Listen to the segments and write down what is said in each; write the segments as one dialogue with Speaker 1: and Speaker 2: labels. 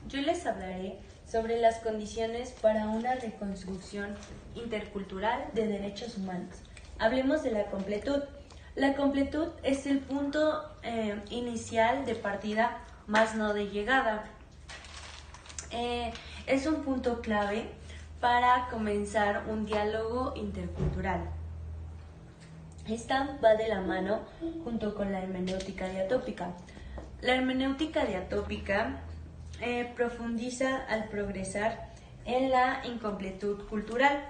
Speaker 1: Yo les hablaré sobre las condiciones para una reconstrucción intercultural de derechos humanos. Hablemos de la completud. La completud es el punto inicial de partida, más no de llegada. Es un punto clave para comenzar un diálogo intercultural. Esta va de la mano junto con la hermenéutica diatópica. La hermenéutica diatópica profundiza al progresar en la incompletud cultural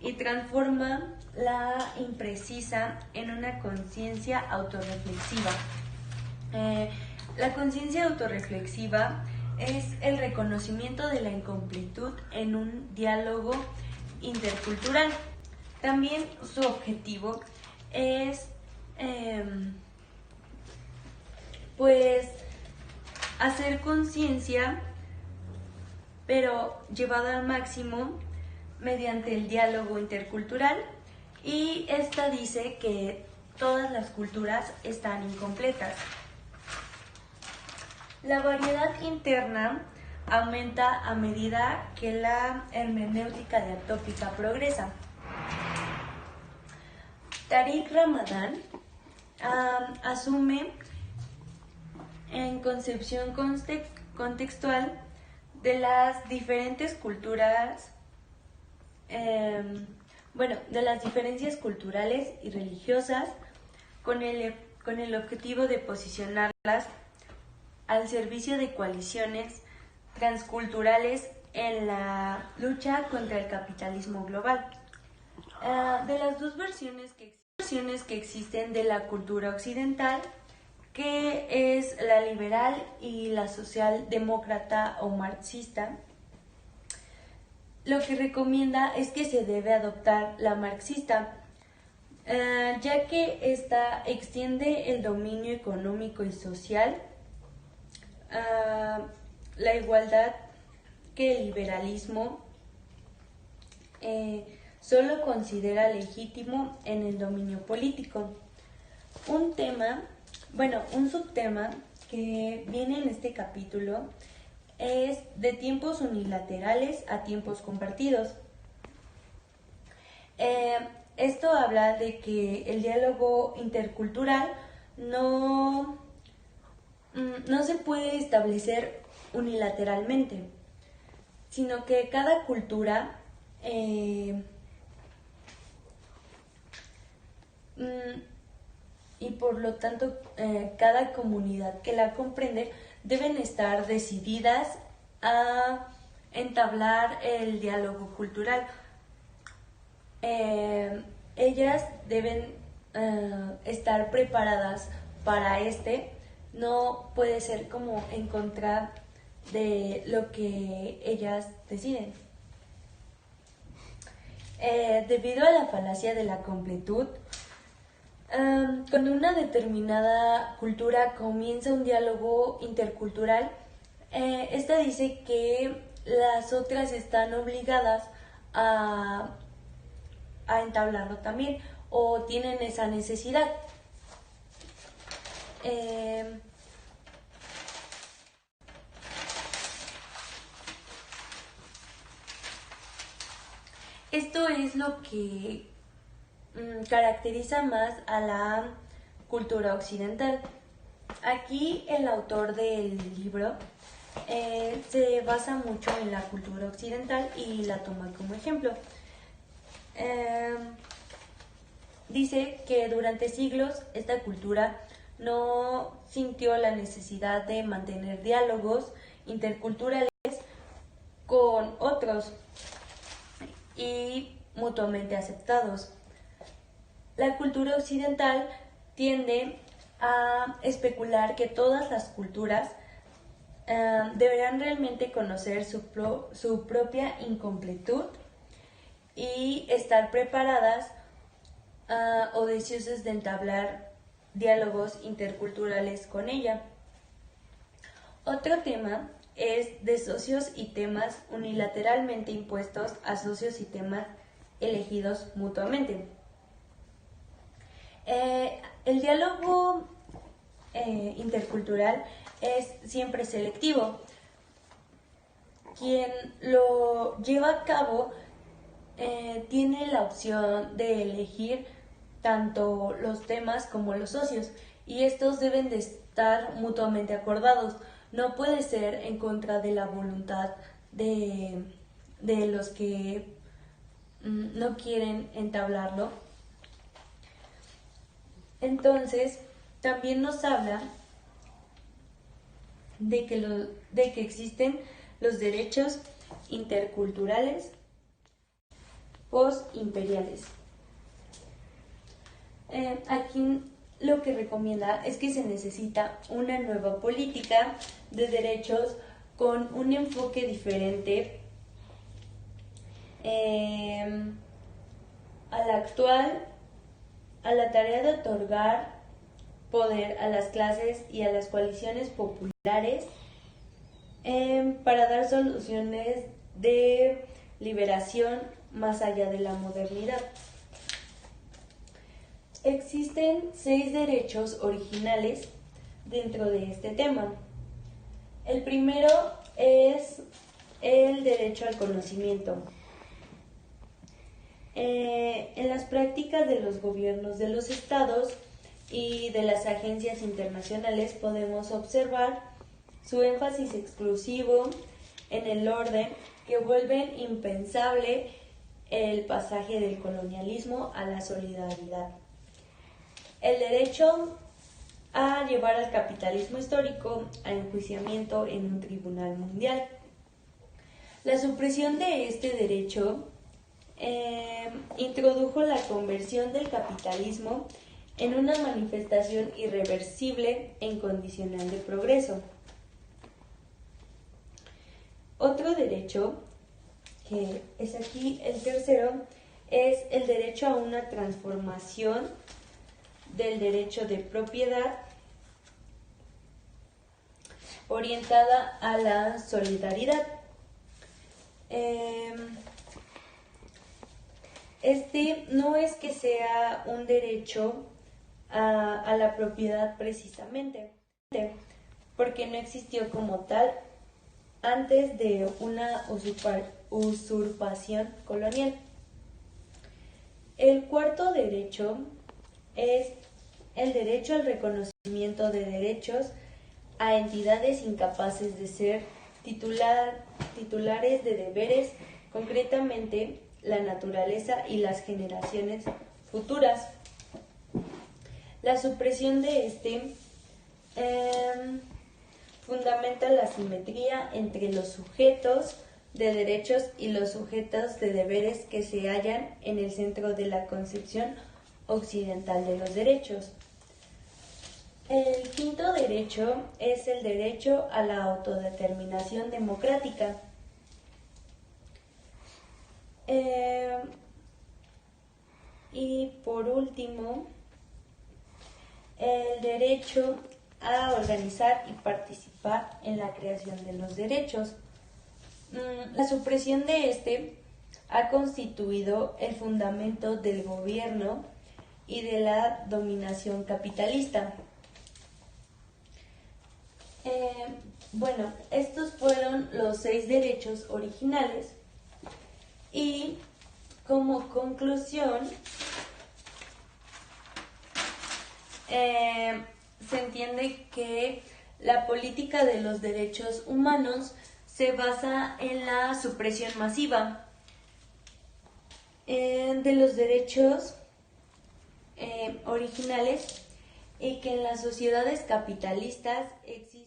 Speaker 1: y transforma la imprecisa en una conciencia autorreflexiva. La conciencia autorreflexiva es el reconocimiento de la incompletud en un diálogo intercultural. También su objetivo es hacer conciencia, pero llevada al máximo mediante el diálogo intercultural, y esta dice que todas las culturas están incompletas. La variedad interna aumenta a medida que la hermenéutica diatópica progresa. Tariq Ramadan asume en concepción contextual de las diferentes culturas, de las diferencias culturales y religiosas con el objetivo de posicionarlas al servicio de coaliciones transculturales en la lucha contra el capitalismo global. De las dos versiones que existen de la cultura occidental, que es la liberal y la socialdemócrata o marxista, lo que recomienda es que se debe adoptar la marxista, ya que esta extiende el dominio económico y social, la igualdad, que el liberalismo solo considera legítimo en el dominio político. Un subtema que viene en este capítulo es de tiempos unilaterales a tiempos compartidos. Esto habla de que el diálogo intercultural no se puede establecer unilateralmente, sino que cada cultura y por lo tanto cada comunidad que la comprende deben estar decididas a entablar el diálogo cultural. Ellas deben estar preparadas para no puede ser como en contra de lo que ellas deciden. Debido a la falacia de la completud, cuando una determinada cultura comienza un diálogo intercultural, esta dice que las otras están obligadas a entablarlo también, o tienen esa necesidad. Esto es lo que caracteriza más a la cultura occidental. Aquí el autor del libro se basa mucho en la cultura occidental y la toma como ejemplo. Dice que durante siglos esta cultura no sintió la necesidad de mantener diálogos interculturales con otros y mutuamente aceptados. La cultura occidental tiende a especular que todas las culturas deberán realmente conocer su propia incompletud y estar preparadas o deseosas de entablar diálogos interculturales con ella. Otro tema es de socios y temas unilateralmente impuestos a socios y temas elegidos mutuamente. El diálogo intercultural es siempre selectivo. quien lo lleva a cabo tiene la opción de elegir tanto los temas como los socios, y estos deben de estar mutuamente acordados. No puede ser en contra de la voluntad de los que no quieren entablarlo. Entonces, también nos habla de que existen los derechos interculturales postimperiales. Aquí lo que recomienda es que se necesita una nueva política de derechos con un enfoque diferente a la actual, a la tarea de otorgar poder a las clases y a las coaliciones populares para dar soluciones de liberación más allá de la modernidad. Existen 6 derechos originales dentro de este tema. El primero es el derecho al conocimiento. En las prácticas de los gobiernos de los estados y de las agencias internacionales podemos observar su énfasis exclusivo en el orden que vuelven impensable el pasaje del colonialismo a la solidaridad. El derecho a llevar al capitalismo histórico a enjuiciamiento en un tribunal mundial. La supresión de este derecho introdujo la conversión del capitalismo en una manifestación irreversible e incondicional de progreso. Otro derecho, que es aquí el tercero, es el derecho a una transformación del derecho de propiedad orientada a la solidaridad. Este no es que sea un derecho a la propiedad precisamente, porque no existió como tal antes de una usurpación colonial. El cuarto derecho es el derecho al reconocimiento de derechos a entidades incapaces de ser titulares de deberes, concretamente la naturaleza y las generaciones futuras. La supresión de este fundamenta la simetría entre los sujetos de derechos y los sujetos de deberes que se hallan en el centro de la concepción occidental de los derechos. El quinto derecho es el derecho a la autodeterminación democrática. Y por último, el derecho a organizar y participar en la creación de los derechos. La supresión de este ha constituido el fundamento del gobierno y de la dominación capitalista. Bueno, estos fueron los 6 derechos originales, y como conclusión se entiende que la política de los derechos humanos se basa en la supresión masiva de los derechos originales, y que en las sociedades capitalistas existe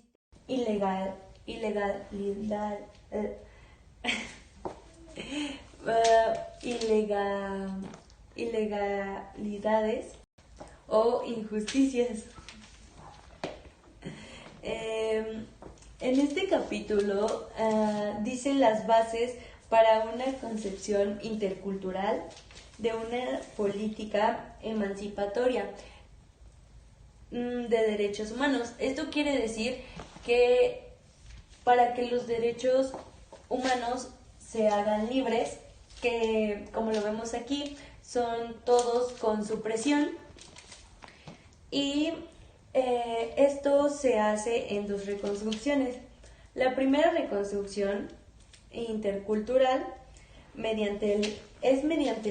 Speaker 1: ilegalidades o injusticias. En este capítulo dicen las bases para una concepción intercultural de una política emancipatoria de derechos humanos. Esto quiere decir que para que los derechos humanos se hagan libres, que como lo vemos aquí, son todos con supresión, y esto se hace en 2 reconstrucciones. La primera reconstrucción intercultural mediante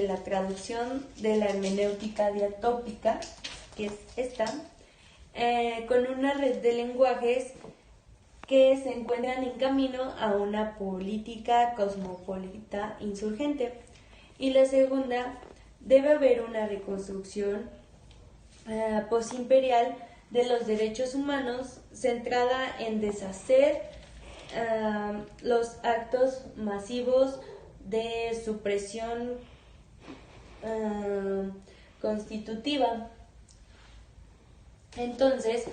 Speaker 1: la traducción de la hermenéutica diatópica, que es esta, con una red de lenguajes que se encuentran en camino a una política cosmopolita insurgente. Y la segunda, debe haber una reconstrucción posimperial de los derechos humanos centrada en deshacer los actos masivos de supresión constitutiva. Entonces,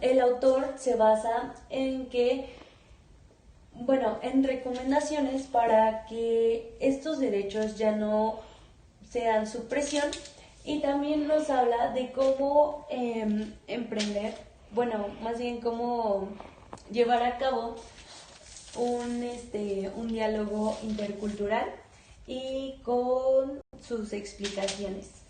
Speaker 1: el autor se basa en en recomendaciones para que estos derechos ya no sean supresión, y también nos habla de cómo emprender, más bien cómo llevar a cabo un diálogo intercultural y con sus explicaciones.